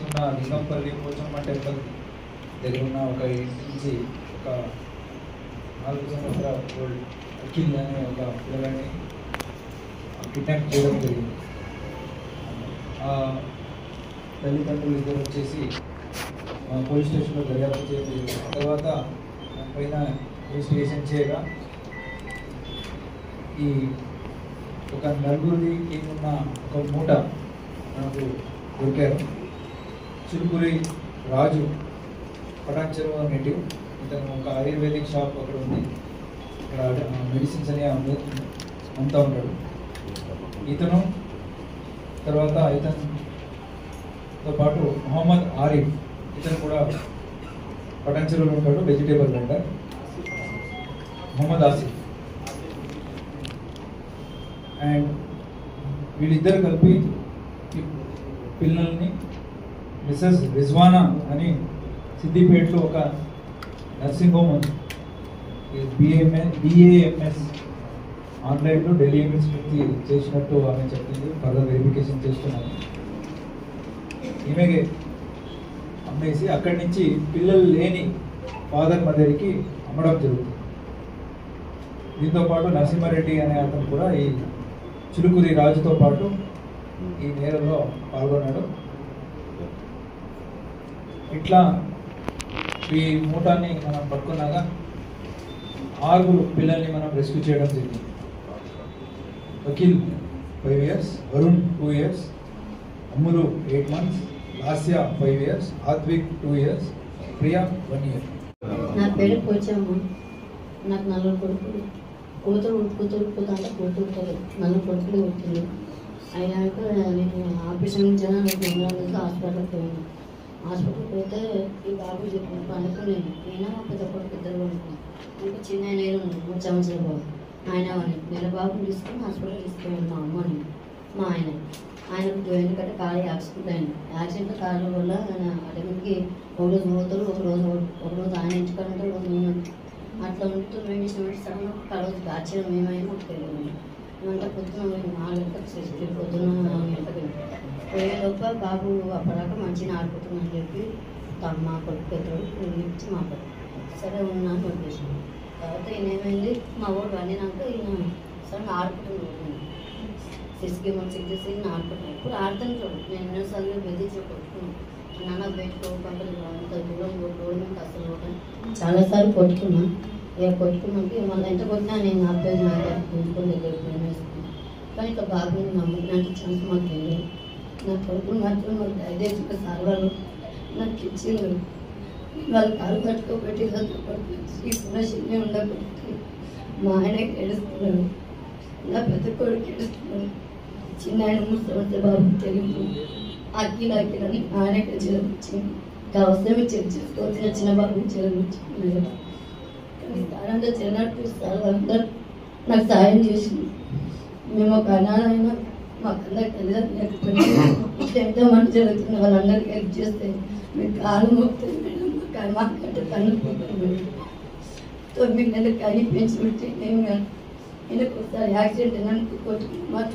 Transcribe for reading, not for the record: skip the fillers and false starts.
ఉన్న లింగంపల్లి పోచమ్మ టెంపుల్ దగ్గర ఉన్న ఒక ఇంటి నుంచి ఒక 4 సంవత్సరాల ఓల్డ్ అఖిల్ అనే ఒక పిల్లగాన్ని కిడ్నాప్ చేయడం జరిగింది. తల్లిదండ్రులు ఇద్దరు వచ్చేసి పోలీస్ స్టేషన్లో దర్యాప్తు చేసి తర్వాత పైన ఇన్వెస్టిగేషన్ చేయగా ఈ ఒక నలుగురిది ఉన్న ఒక మూట నాకు దొరికారు. చిలుకూరి రాజు పటాన్చెరువు నేటివ్. ఇతను ఒక ఆయుర్వేదిక్ షాప్ అక్కడ ఉంది, ఇక్కడ మెడిసిన్స్ అని అమ్ముతూ ఉంటాడు. ఇతను తర్వాత ఇతనితో పాటు మొహమ్మద్ ఆరిఫ్, ఇతను కూడా పటాన్చెరువులో ఉంటాడు, vegetable vendor. Mohammed Asif and వీళ్ళిద్దరు కలిపి పిల్లల్ని మిస్సెస్ రిజ్వానా అని సిద్దిపేటలో ఒక నర్సింగ్ హోమ్ ఉంది, BAMS ఆన్లైన్లో ఢిల్లీ యూనివర్సిటీకి చేసినట్టు ఆమె చెప్పింది. ఫర్దర్ వెరిఫికేషన్ చేస్తున్నాను. ఈమెకి అమ్మేసి అక్కడి నుంచి పిల్లలు లేని ఫాదర్ మదర్కి అమ్మడం జరుగుతుంది. దీంతో పాటు నరసింహారెడ్డి అనే అతను కూడా ఈ చిలుకూరి రాజుతో పాటు ఈ నేరంలో పాల్గొన్నాడు. ఇట్లా ఈ మూటాన్ని మనం పట్టుకున్నాక 6 పిల్లల్ని మనం రెస్క్యూ చేయడం జరిగింది. అఖిల్ 5 years, వరుణ్ 2 years, అమ్ములు 8 months, Lasya 5 years, ఆత్విక్ 2 years, Priya 1 year. నా పేరు పోచమ్మ. నాకు 4 కొడుకులు. కూతురు అంటే కూతురు 4 కొడుకులు పుట్టింది. అయ్యాక నేను ఆపరేషన్ నుంచి హాస్పిటల్కి పోయాను. హాస్పిటల్కి పోతే ఈ బాబు చెప్పిన పనుకుని నేను మా పెద్ద కొడుకు ఇద్దరు కొడుకు ఇంకా చిన్న ఆయన 3 సంవత్సరాల బాబు ఆయన నెల బాబుని తీసుకొని హాస్పిటల్ తీసుకుపోయాను. మా అమ్మని మా ఆయనకు ఎందుకంటే కాలు యాక్సిడెంట్ అయింది. యాక్సిడెంట్ కారణం వల్ల ఆయన అటెంకి ఒక రోజు పోతారు, ఒక రోజు ఆయన ఎంచుకుంటే ఒక రోజు నేను అట్లా ఉంటూ మేము సడన్ ఒక రోజు యాక్సిడెంట్ మేమైనా తెలియదు. ఏమంటే పొద్దున 4 గంటలకు చేసి పొద్దున 4 గంటలకు పోయేలోప బాబు అప్పటిదాకా మంచిగా ఆడుకుంటుందని చెప్పి మా కొడుకు పెద్దోడు ఇచ్చి మా సరే ఉన్నాను వదిలేసాను. తర్వాత ఈయన ఏమైంది మా ఊరు వండినాక ఈయన సరే ఆడుకుంటున్నాను. 6 months ఆడుకుంటున్నాను. ఇప్పుడు ఆడుతాను చూడు. నేను ఎన్నోసార్లు బెదిరించి కొట్టుకున్నాను. నాన్న బయటకు పంపలు అంత దూరం రోడ్డు మీద అసలు పోతాను. చాలాసార్లు కొట్టుకున్నా. ఇక కొట్టుకున్నాక మళ్ళీ ఎంత కొట్టినా నేను అబ్బాయి గుంజుకొని దగ్గర వేసుకున్నాను. కానీ ఇక బాబు నమ్ముకున్నట్టు ఛాన్స్ మాకు తెలియదు. నా కొడుకు మాత్రం వాళ్ళు దయచేసి సార్ వాళ్ళు నాకు ఇచ్చిండ్రు. వాళ్ళు కాలు కట్టుకోబెట్టి చిన్న ఉండకపోతే మా ఆయనకి ఏడుస్తున్నాడు, నా పెద్ద కొడుకు ఏడుస్తున్నాడు. చిన్న ఆయన 3 సంవత్సరాల బాబు తెలుగు అఖిల్ అని ఆయనకి చెల్లించింది. అవసరమే చర్చించుకోవచ్చు చిన్న బాబు చెల్లించుకున్నాడు. కానీ సారంతా చిన్నట్టు సార్ అందరూ నాకు సాయం చేసింది. మేము ఒక అనాథైనా మాకందరికి తల్లిదండ్రులు ఎంతో మంది జరుగుతుంది. వాళ్ళందరికీ హెల్ప్ చేస్తే మీకు కాలు మోపుతుంది మేడం, మాకంటే కనుక్కుంటాను మేడం. 9 నెలలు కానీ పెంచి పెట్టి మేము ఈయనకు ఒకసారి యాక్సిడెంట్ అయినందుకు కొట్టుకుని మాకు